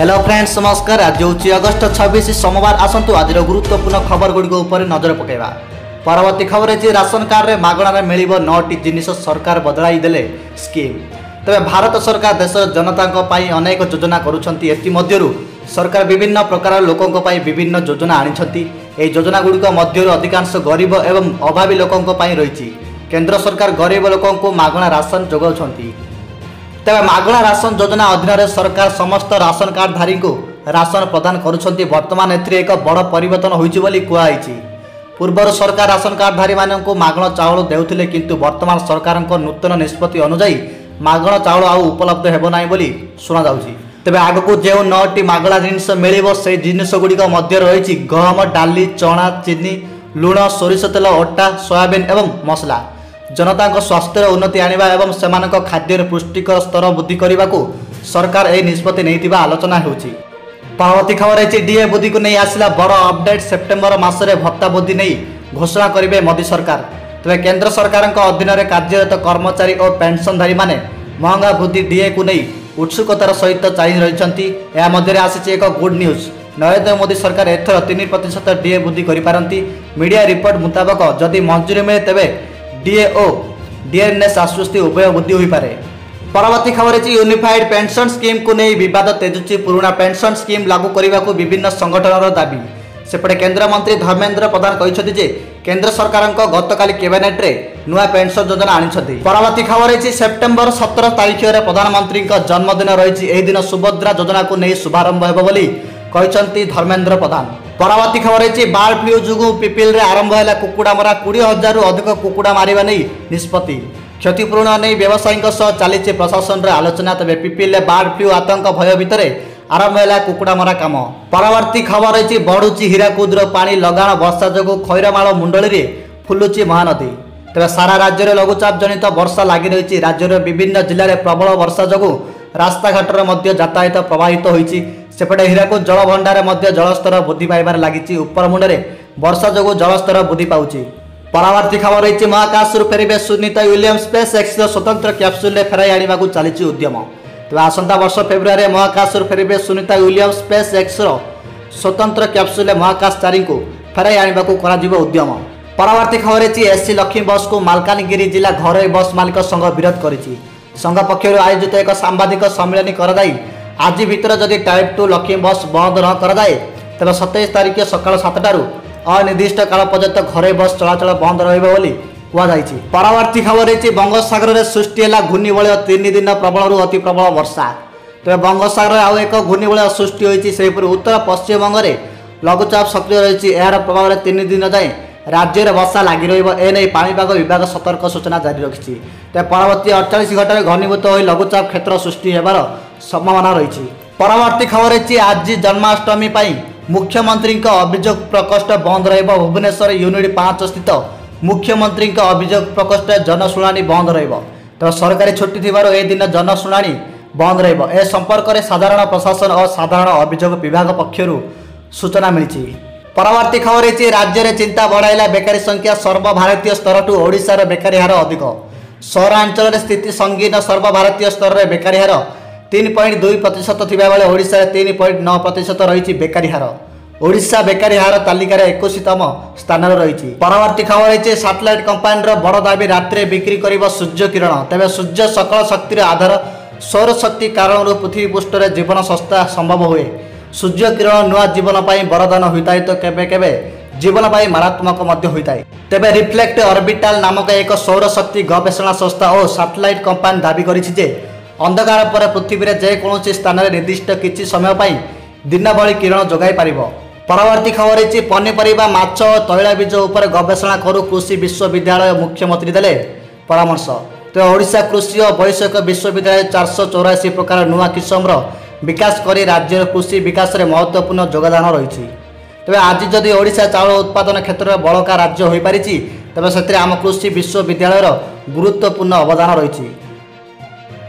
Hello friends नमस्कार। आज हूँ अगस्ट 26 सोमवार। आसतु आज गुरुत्वपूर्ण खबर गुड़िक उपर नजर पकेबा। परवर्ती खबर है राशन कार्ड रे मागणार मिल 9टी जिनिस सरकार बदलाई देले स्कीम। तबे भारत सरकार देश जनता अनेक योजना करुँच। सरकार विभिन्न प्रकार लोकों विभिन्न योजना आनी। योजना गुड़िक मध्य अधिकांश गरीब एवं अभावी लोकों रही। केंद्र सरकार गरीब लोकों मागणा राशन जोगाउछंती। तेज मागणा राशन योजना अधीन सरकार समस्त राशन कार्डधारी को राशन प्रदान करुँच। बर्तमान एक बड़ परिवर्तन होती। पूर्वर सरकार राशन कार्डधारी मानक मागण चाउल देउथिले, किंतु वर्तमान सरकार नूतन निष्पत्ति अनुजाई मागण चाउल आउ उपलब्ध हेबनाई बोली सुना जाउछि। तेबे आगकू जो 9टी मागणा जिनिस मिलिबो से जिनिस गुड़िक मध्य रही गहम, डाली, चना, चीनी, लुण, सोरिष तेल, अटा, सोयाबीन एवं मसला। जनता स्वास्थ्य उन्नति आनिबा एवं सेमानक खाद्यर पुष्टिकर स्तर वृद्धि करने को सरकार यह निष्पत्ति नहीं आलोचना होछि। परवर्ती खबर है डीए वृद्धि को नहीं आसला बड़ अपडेट। सेप्टेम्बर मासरे भत्ता वृद्धि नहीं घोषणा करेंगे मोदी सरकार। तेज केंद्र सरकार अधीन में कार्यरत कर्मचारी और पेंशनधारी माने महंगा वृद्धि डीए को नहीं उत्सुकतार सहित चाहिए रही। आसी एक गुड न्यूज। नरेंद्र मोदी सरकार एथर 3% डीए वृद्धि करिपारंती। मीडिया रिपोर्ट मुताबक जदि मंजूरी मिले तेबे डीए और डीएनएस आश्वस्ति उभय वृद्धि हो पारे। परवर्ती खबर है यूनिफाइड पेंशन स्कीम को नहीं बद तेजुची। पुराना पेंशन स्कीम लागू करने को विभिन्न संगठन दाबी। सेपटे केंद्र मंत्री धर्मेंद्र प्रधान कहते केंद्र सरकार गतकाली कैबिनेट रे नुआ पेंशन योजना आनी। परवर्ती खबर है सेप्टेम्बर 17 तारीख में प्रधानमंत्री जन्मदिन रही। दिन सुभद्रा योजना को नहीं शुभारंभ होती धर्मेंद्र प्रधान। परवर्ती खबर है बार्ड फ्लू जो पिपिल रे आरंभ है कुकुड़ा मरा 20,000 रु अधिक कुकुड़ा मारिबा नहीं निष्पत्ति। क्षतिपूरण नहीं व्यवसायी चली प्रशासन रे आलोचना। तेज पिपिल बार्ड फ्लू आतंक भय भितर आरंभ है कुकुड़ा मरा काम। परवर्ती खबर है बढ़ुची हीराकुद पानी लगाण वर्षा जो खैरमाल मुंडली रे फुलुची महानदी। तेज सारा राज्य में लघुचाप जनित वर्षा लगी रही। राज्यर विभिन्न जिले में प्रबल वर्षा जो रास्ताघाटर मध्य यातायात प्रभावित होती। सेपटे हीराकुद जल भंडार जलस्तर वृद्धि पाइबार लगी। उपर मुंडे वर्षा जो जलस्तर वृद्धि पाउछि। परवर्ती खबर है महाकाश फेरबे सुनीता विलियम्स स्पेस एक्स स्वतंत्र कैप्सूल फेराई आने को चली उद्यम। तेज आसंता वर्ष फेब्रुआरी महाकाश फेरबे सुनीता विलियम्स स्पेस एक्स स्वतंत्र कैप्सूल महाकाशचारी को फेराई आने को उद्यम। परवर्ती खबर है एससी लक्ष्मी बस को मालकानगिरी जिला घर बस मालिक संघ विरोध करिछि। संघ पक्षर आयोजित एक सांबादिक सम्मेलन कराई आज भीतर जदि टाइप 2 लक्ष्मी बस बंद न कराए तेज 27 तारीख सकाल 7टारू अनिर्दिष्ट काल पर्यंत घरे बस चलाचल बंद रही। परवर्ती खबर है बंगोपसागर में सृष्टि है घूर्णिबलय 3 दिन प्रबल अति प्रबल वर्षा। तेज बंगोपसागर आउ एक घूर्णिबलय सृष्टि होती। उत्तर पश्चिम बंग में लघुचाप सक्रिय रही। यार प्रभाव में 3 दिन जाए राज्य में वर्षा लगी रही। पाणीपाग विभाग सतर्क सूचना जारी रखी। परवर्ती 48 घंटे घनीभूत हो लघुचाप क्षेत्र सृष्टि होबार संभावना रही। परवर्ती खबर है आज जन्माष्टमी मुख्यमंत्री अभियोग प्रकोष्ठ बंद रहिबो। भुवनेश्वर यूनिट 5 स्थित मुख्यमंत्री अभियोग प्रकोष्ठ जनशुणाणी बंद रहिबो। तो सरकारी छुट्टी थिबार ए दिन जनशुणाणी बंद रहिबो। ए संपर्क में साधारण प्रशासन और साधारण अभियोग विभाग पक्षर सूचना मिली। परवर्ती खबर है राज्य में चिंता बढ़ाइला बेकारी संख्या। सर्वभारतीय स्तर टू ओडिशार बेकारी हार अधिक। सहरांचल स्थिति संगीन। सर्वभारतीय स्तर में बेकारी हार 3.2% थिबा बेले ओडिशा 3.9% रही बेकारी हार। ओडिशा बेकारी हार तालिकार 21तम स्थान रही। परवर्ती खबर है सैटेलाइट कंपानी बड़ दाबी रात्रि बिक्री कर सूर्य किरण। तेज सूर्य सकल शक्तिर आधार। सौर शक्ति कारण पृथ्वी पृष्ठ में जीवन सस्ता संभव हुए। सूर्य किरण नुआ जीवन वरदान होता है तो केबे केबे जीवन मारात्मक होता है। तेबे रिफ्लेक्ट ऑर्बिटल नामक एक सौर शक्ति गवेषणा संस्था और सैटेलाइट कंपानी दाबी करिछि अंधकार पर पृथ्वी में जेकोसी स्थान में निर्दिष्ट किसी समय दिनभली किरण जोगाई पारिबो। परवर्ती खबर है पनीपरिया माछ तैलबीज उपर गवेषणा करू कृषि विश्वविद्यालय मुख्यमंत्री देले परामर्श। तो ओडिशा कृषि और वैषयिक विश्वविद्यालय 484 प्रकार नुआ किस्मर विकास करी राज्य कृषि विकास में महत्वपूर्ण योगदान रही। तेज आज जदि ओडिशा चाउल उत्पादन क्षेत्र में बड़का राज्य हो पारिछि तेज से आम कृषि विश्वविद्यालय गुरुत्वपूर्ण अवदान रही।